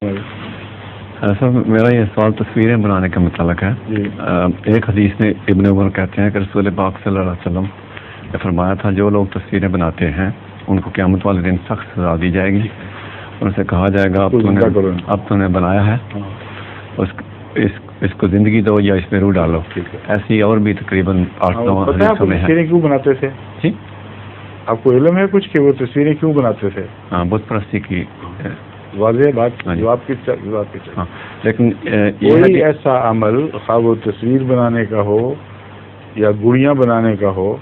سر میرا یہ سوال تصویریں بنانے کا متعلق ہے. ایک حدیث میں ابن عمر کہتے ہیں کہ رسول پاک صلی اللہ علیہ وسلم نے فرمایا تھا جو لوگ تصویریں بناتے ہیں ان کو قیامت والے دن سخت سزا دی جائے گی. ان سے کہا جائے گا اب تو نے بنایا ہے اس کو زندگی دو یا اس میں روح ڈالو. ایسی اور بھی تقریباً 8-9 حدیثوں میں ہے. تصویریں کیوں بناتے تھے؟ جی آپ کو علم ہے کچھ کہ وہ تصویریں کیوں بناتے تھے؟ ہاں بت پرستی کی واضح بات. جواب کی لیکن کوئی ایسا عمل خواہ وہ تصویر بنانے کا ہو یا گڑیاں بنانے کا ہو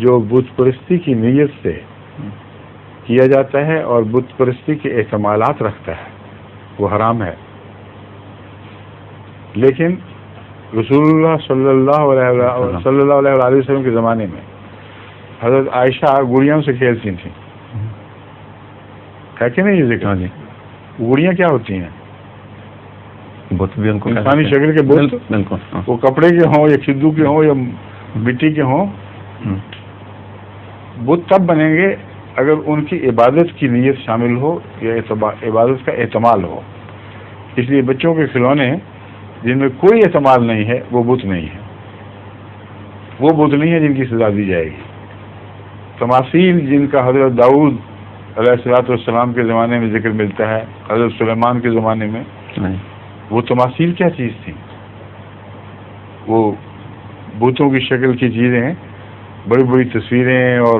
جو بت پرستی کی نیت سے کیا جاتا ہے اور بت پرستی کے احتمالات رکھتا ہے وہ حرام ہے. لیکن رسول اللہ صلی اللہ علیہ وسلم کے زمانے میں حضرت عائشہ گڑیاں سے کھیلتی تھیں. ہے کہ نہیں یہ ذکر؟ گڑیاں کیا ہوتی ہیں؟ بت بھی ان کو انسانی شکل کے بت. بالکل وہ کپڑے کے ہوں یا کھدو کے ہوں یا مٹی کے ہوں. بت تب بنیں گے اگر ان کی عبادت کی نیت شامل ہو یا عبادت کا احتمال ہو. اس لیے بچوں کے کھلونے جن میں کوئی احتمال نہیں ہے وہ بت نہیں ہے. وہ بت نہیں ہے جن کی سزا دی جائے گی. تماثیل جن کا حضرت داؤد علیہ الصلوۃ والسلام کے زمانے میں ذکر ملتا ہے، حضرت سلیمان کے زمانے میں، وہ تماثیل کیا چیز تھی؟ وہ بتوں کی شکل کی چیزیں، بڑی بڑی تصویریں اور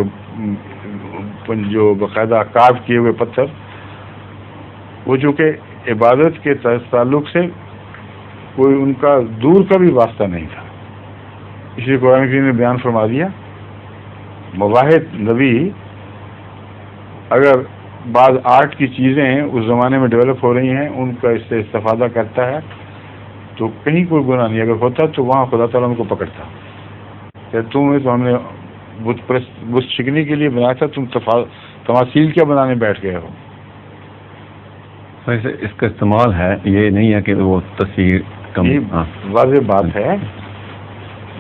جو باقاعدہ کارو کیے ہوئے پتھر، وہ جو کہ عبادت کے تعلق سے کوئی ان کا دور کا بھی واسطہ نہیں تھا. اس لیے قرآن کریم نے بیان فرما دیا مواحد نبی اگر بعض آرٹ کی چیزیں اس زمانے میں ڈیولپ ہو رہی ہیں ان کا اس سے استفادہ کرتا ہے تو کہیں کوئی گناہ نہیں. اگر ہوتا تو وہاں خدا تعالیٰ ان کو پکڑتا کہ تم تو ہم نے بت شکنی کے لیے بنایا تھا، تم تماثیل کیا بنانے بیٹھ گئے ہو. اس کا استعمال ہے، یہ نہیں ہے کہ وہ تصویر واضح بات ہے.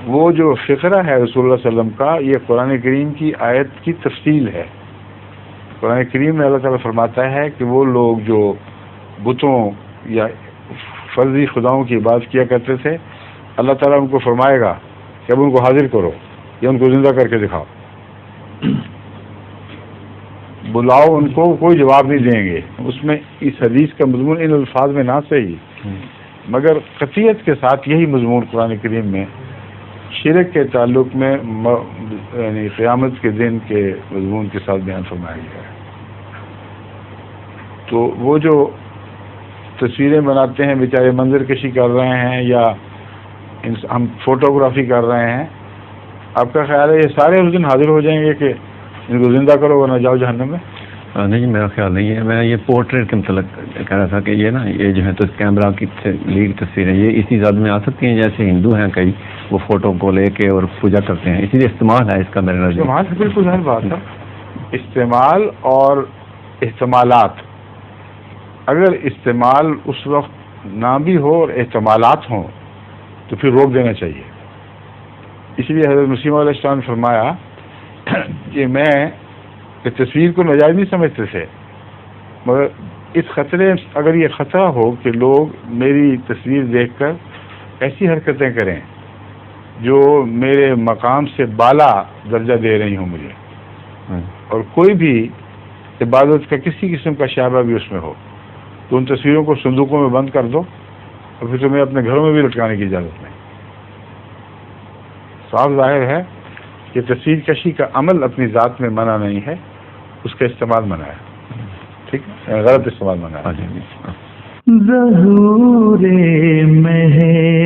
وہ جو فقرہ ہے رسول اللہ صلی اللہ علیہ وسلم کا، یہ قرآن کریم کی آیت کی تفصیل ہے. قرآن کریم میں اللہ تعالیٰ فرماتا ہے کہ وہ لوگ جو بتوں یا فرضی خداؤں کی عبادت کیا کرتے تھے، اللہ تعالیٰ ان کو فرمائے گا کہ اب ان کو حاضر کرو یا ان کو زندہ کر کے دکھاؤ. بلاؤ ان کو، کوئی جواب نہیں دیں گے. اس میں اس حدیث کا مضمون ان الفاظ میں نہ صحیح مگر قطعیت کے ساتھ یہی مضمون قرآن کریم میں شرک کے تعلق میں یعنی قیامت کے دن کے مضمون کے ساتھ بیان فرمایا گیا ہے. تو وہ جو تصویریں بناتے ہیں بیچارے منظر کشی کر رہے ہیں یا ہم فوٹوگرافی کر رہے ہیں، آپ کا خیال ہے یہ سارے اس دن حاضر ہو جائیں گے کہ ان کو زندہ کرو ورنہ جاؤ جہنم میں؟ نہیں، میرا خیال نہیں ہے. میں یہ پورٹریٹ کے متعلق کہہ رہا تھا کہ یہ نا یہ جو ہے تو کیمرہ کی لی تصویریں یہ اسی ذات میں آ سکتی ہیں جیسے ہندو ہیں کئی وہ فوٹو کو لے کے اور پوجا کرتے ہیں. اسی لیے استعمال ہے اس کا میرے نظر. استعمال بالکل ظاہر بات ہے. استعمال اور احتمالات، اگر استعمال اس وقت نہ بھی ہو اور احتمالات ہوں تو پھر روک دینا چاہیے. اس لیے حضرت مسیح علیہ السلام نے فرمایا کہ میں تصویر کو ناجائز نہیں سمجھتے تھے، مگر اس خطرے اگر یہ خطرہ ہو کہ لوگ میری تصویر دیکھ کر ایسی حرکتیں کریں جو میرے مقام سے بالا درجہ دے رہی ہوں مجھے، اور کوئی بھی عبادت کا کسی قسم کا شائبہ بھی اس میں ہو، تو ان تصویروں کو صندوقوں میں بند کر دو اور پھر تمہیں اپنے گھروں میں بھی لٹکانے کی اجازت نہیں. صاف ظاہر ہے کہ تصویر کشی کا عمل اپنی ذات میں منع نہیں ہے، اس کا استعمال منع ہے. ٹھیک ہے، غلط استعمال منع ہے. ظہور مہر